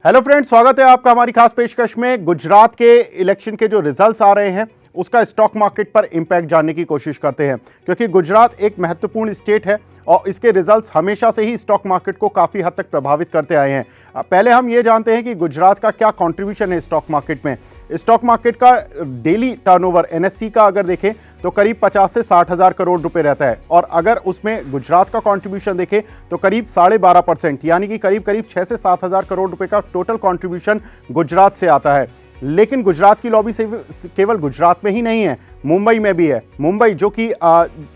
Hello friends, स्वागत है आपका हमारी खास पेशकश में। गुजरात के इलेक्शन के जो रिजल्ट्स आ रहे हैं उसका स्टॉक मार्केट पर इंपैक्ट जानने की कोशिश करते हैं, क्योंकि गुजरात एक महत्वपूर्ण स्टेट है और इसके रिजल्ट्स हमेशा से ही स्टॉक मार्केट को काफ़ी हद तक प्रभावित करते आए हैं। पहले हम ये जानते हैं कि गुजरात का क्या कंट्रीब्यूशन है स्टॉक मार्केट में। स्टॉक मार्केट का डेली टर्नओवर एनएससी का अगर देखें तो करीब 50 से 60 हज़ार करोड़ रुपए रहता है, और अगर उसमें गुजरात का कंट्रीब्यूशन देखें तो करीब 12.5%, यानी कि करीब 6 से 7 हज़ार करोड़ रुपए का टोटल कंट्रीब्यूशन गुजरात से आता है। लेकिन गुजरात की लॉबी से केवल गुजरात में ही नहीं है, मुंबई में भी है। मुंबई जो कि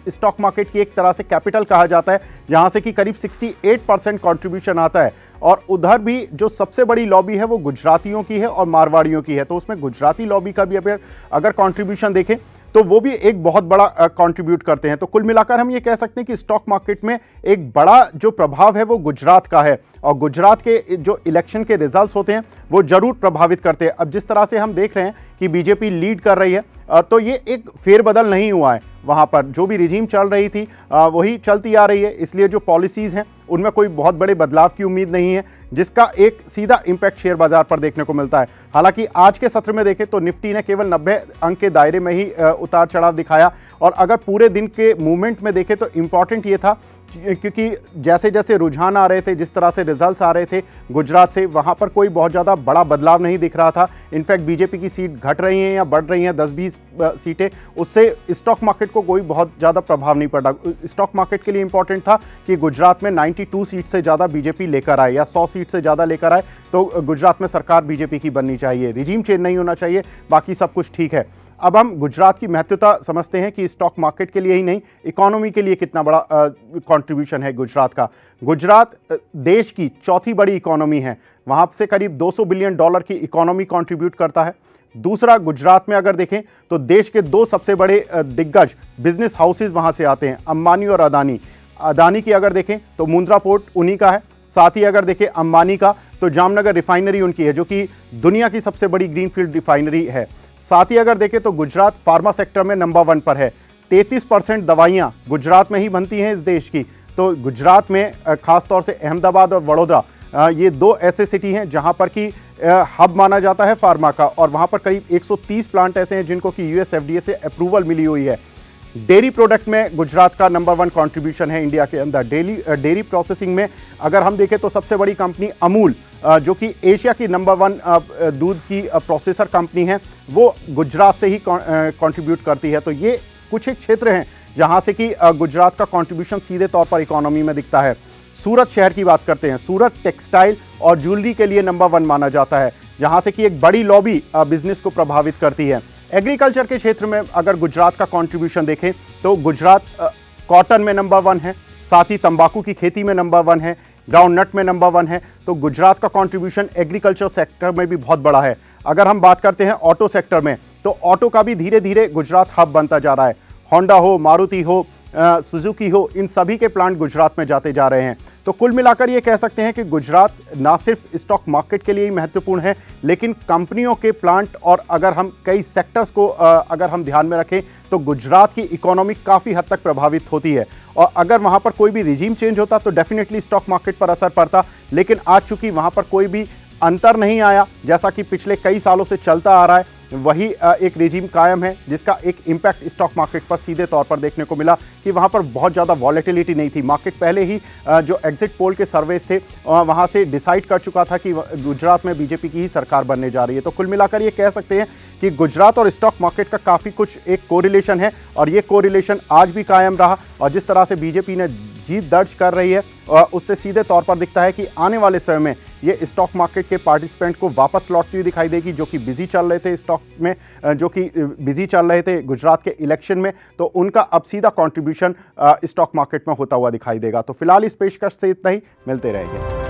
स्टॉक मार्केट की एक तरह से कैपिटल कहा जाता है, जहां से कि करीब 68% कंट्रीब्यूशन आता है, और उधर भी जो सबसे बड़ी लॉबी है वो गुजरातियों की है और मारवाड़ियों की है। तो उसमें गुजराती लॉबी का भी अगर कंट्रीब्यूशन देखें तो वो भी एक बहुत बड़ा कंट्रीब्यूट करते हैं। तो कुल मिलाकर हम ये कह सकते हैं कि स्टॉक मार्केट में एक बड़ा जो प्रभाव है वो गुजरात का है, और गुजरात के जो इलेक्शन के रिजल्ट्स होते हैं वो जरूर प्रभावित करते हैं। अब जिस तरह से हम देख रहे हैं कि बीजेपी लीड कर रही है, तो ये एक फेरबदल नहीं हुआ है। वहाँ पर जो भी रिजीम चल रही थी वही चलती आ रही है, इसलिए जो पॉलिसीज़ हैं उनमें कोई बहुत बड़े बदलाव की उम्मीद नहीं है, जिसका एक सीधा इंपैक्ट शेयर बाजार पर देखने को मिलता है। हालांकि आज के सत्र में देखें तो निफ्टी ने केवल 90 अंक के दायरे में ही उतार चढ़ाव दिखाया, और अगर पूरे दिन के मूवमेंट में देखें तो इम्पॉर्टेंट ये था क्योंकि जैसे जैसे रुझान आ रहे थे, जिस तरह से रिजल्ट्स आ रहे थे गुजरात से, वहाँ पर कोई बहुत ज़्यादा बड़ा बदलाव नहीं दिख रहा था। इनफैक्ट बीजेपी की सीट घट रही हैं या बढ़ रही हैं 10-20 सीटें, उससे स्टॉक मार्केट को कोई बहुत ज़्यादा प्रभाव नहीं पड़ा। स्टॉक मार्केट के लिए इंपॉर्टेंट था कि गुजरात में 92 सीट से ज़्यादा बीजेपी लेकर आए या 100 सीट से ज़्यादा लेकर आए, तो गुजरात में सरकार बीजेपी की बननी चाहिए, रिजीम चेंज नहीं होना चाहिए, बाकी सब कुछ ठीक है। अब हम गुजरात की महत्वता समझते हैं कि स्टॉक मार्केट के लिए ही नहीं, इकोनॉमी के लिए कितना बड़ा कंट्रीब्यूशन है गुजरात का। गुजरात देश की चौथी बड़ी इकोनॉमी है, वहाँ से करीब $200 बिलियन की इकोनॉमी कंट्रीब्यूट करता है। दूसरा, गुजरात में अगर देखें तो देश के दो सबसे बड़े दिग्गज बिजनेस हाउसेज वहाँ से आते हैं, अंबानी और अदानी। अदानी की अगर देखें तो मुंद्रा पोर्ट उन्हीं का है, साथ ही अगर देखें अंबानी का तो जामनगर रिफाइनरी उनकी है, जो कि दुनिया की सबसे बड़ी ग्रीनफील्ड रिफाइनरी है। साथ ही अगर देखें तो गुजरात फार्मा सेक्टर में नंबर 1 पर है, 33% दवाइयाँ गुजरात में ही बनती हैं इस देश की। तो गुजरात में खासतौर से अहमदाबाद और वडोदरा, ये दो ऐसे सिटी हैं जहां पर कि हब माना जाता है फार्मा का, और वहां पर करीब 130 प्लांट ऐसे हैं जिनको कि यूएस एफडीए से अप्रूवल मिली हुई है। डेयरी प्रोडक्ट में गुजरात का नंबर 1 कंट्रीब्यूशन है इंडिया के अंदर। डेयरी प्रोसेसिंग में अगर हम देखें तो सबसे बड़ी कंपनी अमूल, जो कि एशिया की नंबर 1 दूध की प्रोसेसर कंपनी है, वो गुजरात से ही कंट्रीब्यूट करती है। तो ये कुछ एक क्षेत्र हैं जहां से कि गुजरात का कंट्रीब्यूशन सीधे तौर पर इकोनॉमी में दिखता है। सूरत शहर की बात करते हैं। सूरत टेक्सटाइल और ज्वेलरी के लिए नंबर 1 माना जाता है, जहां से कि एक बड़ी लॉबी बिजनेस को प्रभावित करती है। एग्रीकल्चर के क्षेत्र में अगर गुजरात का कंट्रीब्यूशन देखें तो गुजरात कॉटन में नंबर 1 है, साथ ही तंबाकू की खेती में नंबर 1 है, ग्राउंड नट में नंबर 1 है। तो गुजरात का कंट्रीब्यूशन एग्रीकल्चर सेक्टर में भी बहुत बड़ा है। अगर हम बात करते हैं ऑटो सेक्टर में, तो ऑटो का भी धीरे धीरे गुजरात हब बनता जा रहा है। होंडा हो, मारुति हो, सुजुकी हो, इन सभी के प्लांट गुजरात में जाते जा रहे हैं। तो कुल मिलाकर ये कह सकते हैं कि गुजरात ना सिर्फ स्टॉक मार्केट के लिए ही महत्वपूर्ण है, लेकिन कंपनियों के प्लांट, और अगर हम कई सेक्टर्स को अगर हम ध्यान में रखें तो गुजरात की इकोनॉमी काफ़ी हद तक प्रभावित होती है। और अगर वहाँ पर कोई भी रिजीम चेंज होता तो डेफिनेटली स्टॉक मार्केट पर असर पड़ता, लेकिन आज चूंकि वहाँ पर कोई भी अंतर नहीं आया, जैसा कि पिछले कई सालों से चलता आ रहा है, वही एक रिजीम कायम है, जिसका एक इम्पैक्ट स्टॉक मार्केट पर सीधे तौर पर देखने को मिला कि वहाँ पर बहुत ज़्यादा वॉलेटिलिटी नहीं थी। मार्केट पहले ही जो एग्जिट पोल के सर्वे थे वहाँ से डिसाइड कर चुका था कि गुजरात में बीजेपी की ही सरकार बनने जा रही है। तो कुल मिलाकर ये कह सकते हैं कि गुजरात और स्टॉक मार्केट का काफ़ी कुछ एक कोरिलेशन है, और ये कोरिलेशन आज भी कायम रहा। और जिस तरह से बीजेपी ने जीत दर्ज कर रही है, उससे सीधे तौर पर दिखता है कि आने वाले समय में ये स्टॉक मार्केट के पार्टिसिपेंट को वापस लौटती हुई दिखाई देगी, जो कि बिजी चल रहे थे स्टॉक में, जो कि बिजी चल रहे थे गुजरात के इलेक्शन में, तो उनका अब सीधा कंट्रीब्यूशन स्टॉक मार्केट में होता हुआ दिखाई देगा। तो फिलहाल इस पेशकश से इतना ही, मिलते रहेंगे।